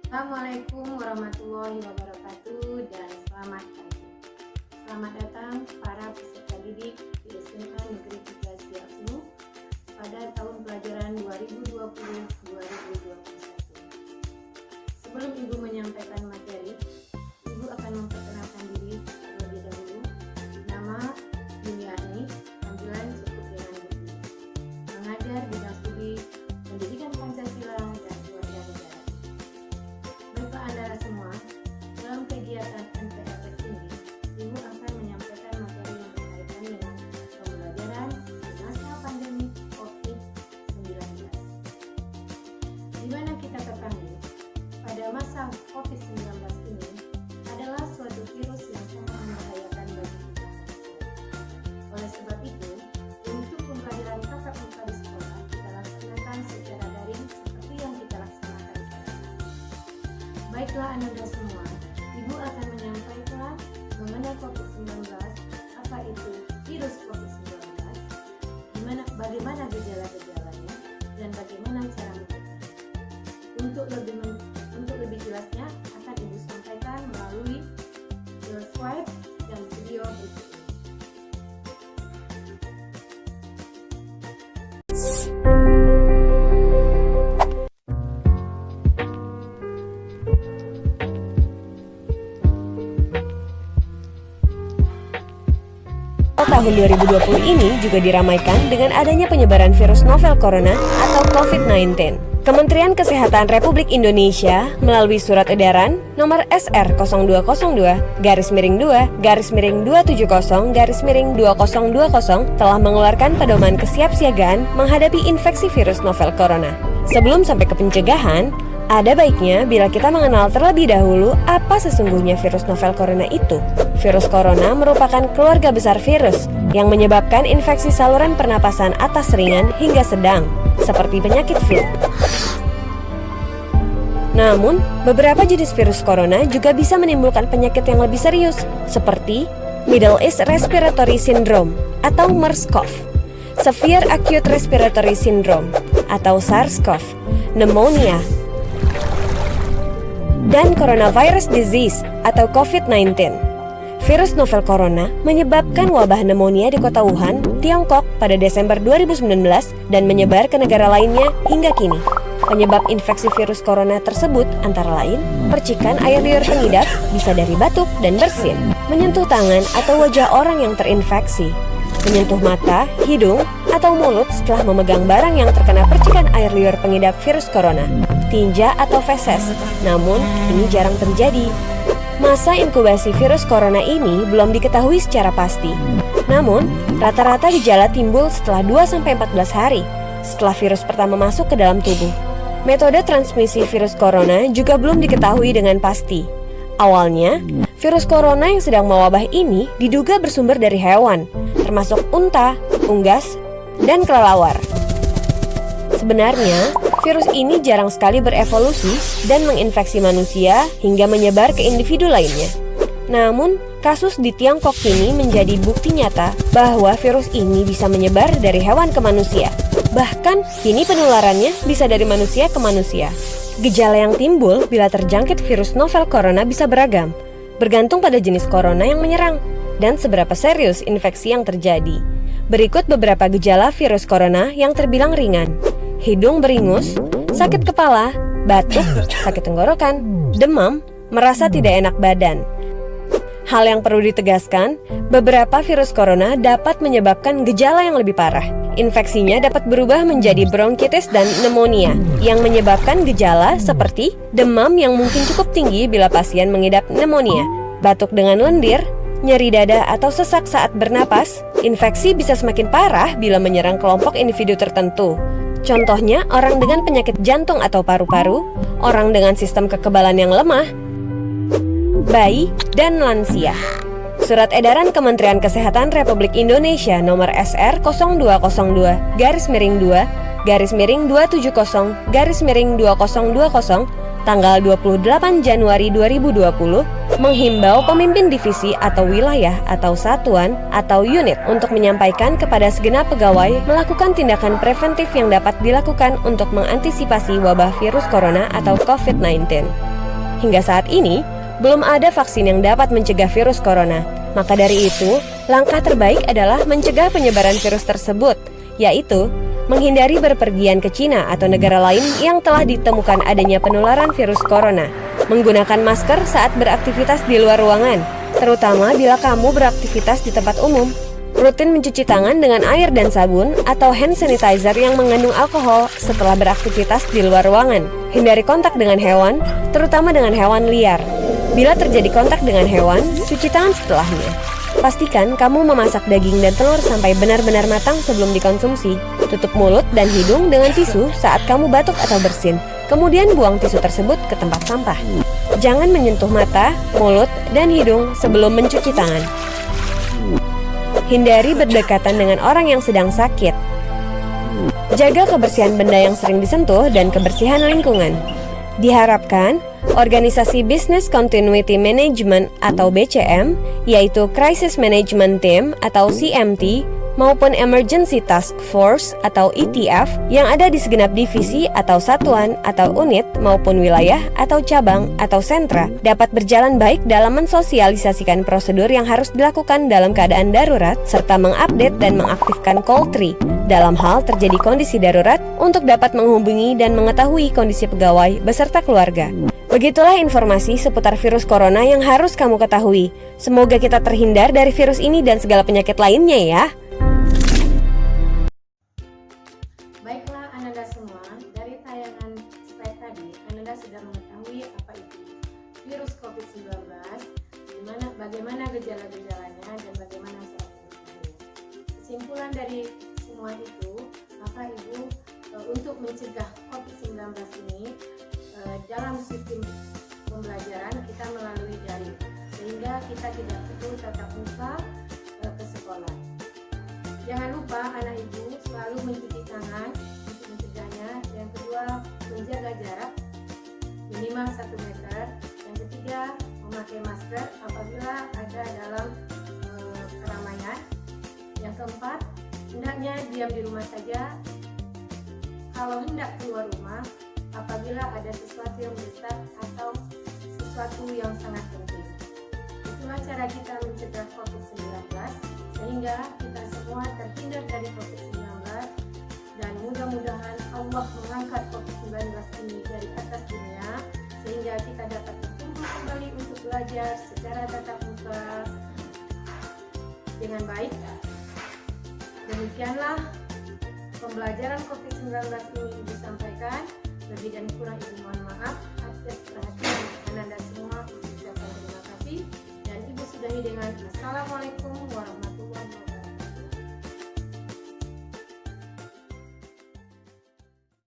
Assalamualaikum warahmatullahi wabarakatuh dan selamat pagi. Selamat datang para peserta didik di SMA Negeri 3 Siaknu pada tahun pelajaran 2020-2021. Sebelum Ibu menyampaikan materi, Ibu akan memperkenalkan diri terlebih dahulu. Nama Yuniani, panggilan cukup dengan Bibi. Mengajar bidang studi Pendidikan Pancasila dan Keluarga Negara. Baiklah Anda semua, dalam kegiatan MPLS ini, Ibu akan menyampaikan materi yang berkaitan dengan pembelajaran di masa pandemi COVID-19. Di mana kita ketahui, pada masa COVID-19 ini adalah suatu virus yang sangat membahayakan bagi kita. Oleh sebab itu, untuk pembelajaran tatap muka di sekolah kita laksanakan secara daring seperti yang kita laksanakan sekarang. Baiklah Anda semua, Ibu akan menyampaikan mengenai COVID-19, apa itu virus COVID-19, bagaimana gejala-gejalanya, dan bagaimana cara mengobatinya. Untuk lebih jelasnya akan Ibu sampaikan melalui slide dan video berikut ini. Tahun 2020 ini juga diramaikan dengan adanya penyebaran virus novel corona atau COVID-19. Kementerian Kesehatan Republik Indonesia melalui surat edaran nomor SR 0202-270-2020 telah mengeluarkan pedoman kesiapsiagaan menghadapi infeksi virus novel corona. Sebelum sampai ke pencegahan, ada baiknya bila kita mengenal terlebih dahulu apa sesungguhnya virus novel corona itu. Virus corona merupakan keluarga besar virus yang menyebabkan infeksi saluran pernapasan atas ringan hingga sedang, seperti penyakit flu. Namun, beberapa jenis virus corona juga bisa menimbulkan penyakit yang lebih serius, seperti Middle East Respiratory Syndrome atau MERS-CoV, Severe Acute Respiratory Syndrome atau SARS-CoV, pneumonia, dan coronavirus disease atau COVID-19. Virus novel corona menyebabkan wabah pneumonia di kota Wuhan, Tiongkok pada Desember 2019 dan menyebar ke negara lainnya hingga kini. Penyebab infeksi virus corona tersebut antara lain percikan air liur pengidap bisa dari batuk dan bersin, menyentuh tangan atau wajah orang yang terinfeksi, menyentuh mata, hidung, atau mulut setelah memegang barang yang terkena percikan air liur pengidap virus corona, tinja atau feses. Namun, ini jarang terjadi. Masa inkubasi virus corona ini belum diketahui secara pasti. Namun, rata-rata gejala timbul setelah 2-14 hari setelah virus pertama masuk ke dalam tubuh. Metode transmisi virus corona juga belum diketahui dengan pasti. Awalnya, virus corona yang sedang mewabah ini diduga bersumber dari hewan, termasuk unta, unggas, dan kelelawar. Sebenarnya, virus ini jarang sekali berevolusi dan menginfeksi manusia hingga menyebar ke individu lainnya. Namun, kasus di Tiongkok kini menjadi bukti nyata bahwa virus ini bisa menyebar dari hewan ke manusia. Bahkan, kini penularannya bisa dari manusia ke manusia. Gejala yang timbul bila terjangkit virus novel corona bisa beragam, bergantung pada jenis corona yang menyerang dan seberapa serius infeksi yang terjadi. Berikut beberapa gejala virus corona yang terbilang ringan: hidung beringus, sakit kepala, batuk, sakit tenggorokan, demam, merasa tidak enak badan. Hal yang perlu ditegaskan, beberapa virus corona dapat menyebabkan gejala yang lebih parah. Infeksinya dapat berubah menjadi bronkitis dan pneumonia, yang menyebabkan gejala seperti demam yang mungkin cukup tinggi bila pasien mengidap pneumonia, batuk dengan lendir, nyeri dada atau sesak saat bernapas. Infeksi bisa semakin parah bila menyerang kelompok individu tertentu. Contohnya, orang dengan penyakit jantung atau paru-paru, orang dengan sistem kekebalan yang lemah, bayi, dan lansia. Surat edaran Kementerian Kesehatan Republik Indonesia nomor SR 0202-270-2020 tanggal 28 Januari 2020 menghimbau pemimpin divisi atau wilayah atau satuan atau unit untuk menyampaikan kepada segenap pegawai melakukan tindakan preventif yang dapat dilakukan untuk mengantisipasi wabah virus corona atau COVID-19. Hingga saat ini, belum ada vaksin yang dapat mencegah virus corona. Maka dari itu, langkah terbaik adalah mencegah penyebaran virus tersebut, yaitu menghindari berpergian ke Cina atau negara lain yang telah ditemukan adanya penularan virus corona. Menggunakan masker saat beraktivitas di luar ruangan, terutama bila kamu beraktivitas di tempat umum. Rutin mencuci tangan dengan air dan sabun atau hand sanitizer yang mengandung alkohol setelah beraktivitas di luar ruangan. Hindari kontak dengan hewan, terutama dengan hewan liar. Bila terjadi kontak dengan hewan, cuci tangan setelahnya. Pastikan kamu memasak daging dan telur sampai benar-benar matang sebelum dikonsumsi. Tutup mulut dan hidung dengan tisu saat kamu batuk atau bersin. Kemudian buang tisu tersebut ke tempat sampah. Jangan menyentuh mata, mulut, dan hidung sebelum mencuci tangan. Hindari berdekatan dengan orang yang sedang sakit. Jaga kebersihan benda yang sering disentuh dan kebersihan lingkungan. Diharapkan, organisasi Business Continuity Management atau BCM, yaitu Crisis Management Team atau CMT, maupun Emergency Task Force atau ETF yang ada di segenap divisi atau satuan atau unit maupun wilayah atau cabang atau sentra dapat berjalan baik dalam mensosialisasikan prosedur yang harus dilakukan dalam keadaan darurat serta mengupdate dan mengaktifkan call tree dalam hal terjadi kondisi darurat untuk dapat menghubungi dan mengetahui kondisi pegawai beserta keluarga. Begitulah informasi seputar virus corona yang harus kamu ketahui. Semoga kita terhindar dari virus ini dan segala penyakit lainnya ya. Baiklah Ananda semua, dari tayangan slide tadi, Ananda sudah mengetahui apa itu virus COVID-19, bagaimana gejala-gejalanya, dan bagaimana cara mencegahnya. Kesimpulan dari semua itu, maka Ibu untuk mencegah COVID-19 ini dalam sistem pembelajaran kita melalui daring, sehingga kita tidak perlu tatap muka ke sekolah. Jangan lupa anak Ibu selalu mencuci tangan untuk mencegahnya. Yang kedua, menjaga jarak minimal 1 meter. Yang ketiga, memakai masker apabila ada dalam keramaian. Yang keempat, hendaknya diam di rumah saja. Kalau hendak keluar rumah, apabila ada sesuatu yang mendesak atau sesuatu yang sangat penting. Itulah cara kita mencegah COVID-19 sehingga kita semua terhindar dari COVID-19, dan mudah-mudahan Allah mengangkat COVID-19 ini dari atas dunia sehingga kita dapat berkumpul kembali untuk belajar secara tatap muka dengan baik. Demikianlah pembelajaran COVID-19 ini Ibu sampaikan. Lebih dan kurang Ibu mohon maaf. Atas perhatian Ananda semua, Ibu ucapkan terima kasih. Dan Ibu sudahi dengan Assalamualaikum warahmatullahi wabarakatuh.